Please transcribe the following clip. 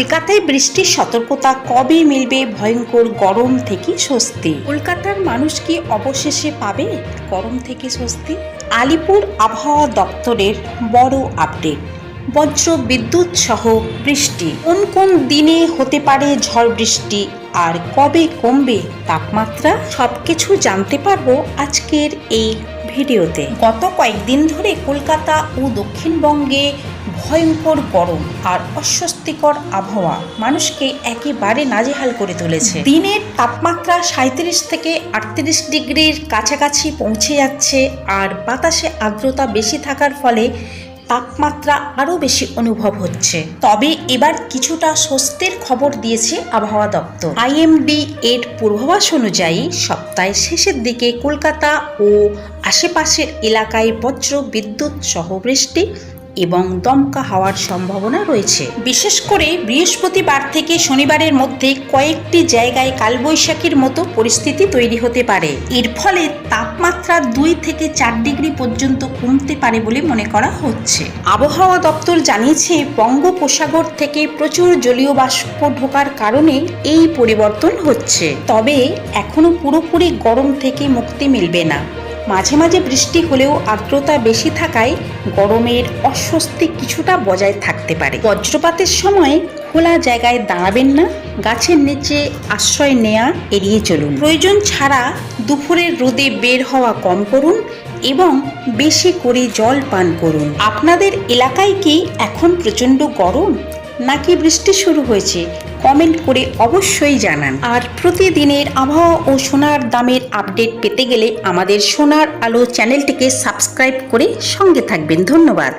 কলকাতায় বৃষ্টির সতর্কতা, কবে মিলবে ভয়ঙ্কর গরম থেকে স্বস্তি? কলকাতার মানুষ কি অবশেষে পাবে গরম থেকে স্বস্তি? আলিপুর আবহাওয়া দপ্তরের বড় আপডেট। বজ্র বিদ্যুৎ সহ বৃষ্টি। কোন কোন দিনে হতে পারে ঝড় বৃষ্টি আর কবে কমবে তাপমাত্রা, সবকিছু জানতে পারবো আজকের এই ভিডিওতে। গত কয়েকদিন ধরে কলকাতা ও দক্ষিণবঙ্গে ভয়ঙ্কর গরম আর অস্বস্তিকর আবহাওয়া মানুষকে একেবারে নাজেহাল করে তুলেছে। দিনের তাপমাত্রা 37 থেকে 38 ডিগ্রির কাছাকাছি পৌঁছে যাচ্ছে, আর বাতাসে আর্দ্রতা বেশি থাকার ফলে তাপমাত্রা আরও বেশি অনুভব হচ্ছে। তবে এবার কিছুটা স্বস্তির খবর দিয়েছে আবহাওয়া দপ্তর। IMD এর পূর্বাভাস অনুযায়ী সপ্তাহের শেষের দিকে কলকাতা ও আশেপাশের এলাকায় বজ্র বিদ্যুৎ সহ বৃষ্টি এবং দমকা হওয়ার সম্ভাবনা রয়েছে। বিশেষ করে বৃহস্পতিবার থেকে শনিবারের মধ্যে কয়েকটি জায়গায় কালবৈশাখীর মতো পরিস্থিতি তৈরি হতে পারে। এর ফলে তাপমাত্রা 2 থেকে 4 ডিগ্রি পর্যন্ত কমতে পারে বলে মনে করা হচ্ছে। আবহাওয়া দপ্তর জানিয়েছে, বঙ্গোপসাগর থেকে প্রচুর জলীয় বাষ্প ঢোকার কারণে এই পরিবর্তন হচ্ছে। তবে এখনো পুরোপুরি গরম থেকে মুক্তি মিলবে না। মাঝে মাঝে বৃষ্টি হলেও আর্দ্রতা বেশি থাকায় গরমের অস্বস্তি কিছুটা বজায় থাকতে পারে। বজ্রপাতের সময় খোলা জায়গায় দাঁড়াবেন না, গাছের নিচে আশ্রয় নেওয়া এড়িয়ে চলুন। প্রয়োজন ছাড়া দুপুরের রোদে বের হওয়া কম করুন এবং বেশি করে জল পান করুন। আপনাদের এলাকায় কি এখন প্রচণ্ড গরম নাকি বৃষ্টি শুরু হয়েছে? কমেন্ট করে অবশ্যই জানান। আর প্রতিদিনের আবহাওয়া ও সোনার দামের আপডেট পেতে গেলে আমাদের সোনার আলো চ্যানেলটিকে সাবস্ক্রাইব করে সঙ্গে থাকবেন। ধন্যবাদ।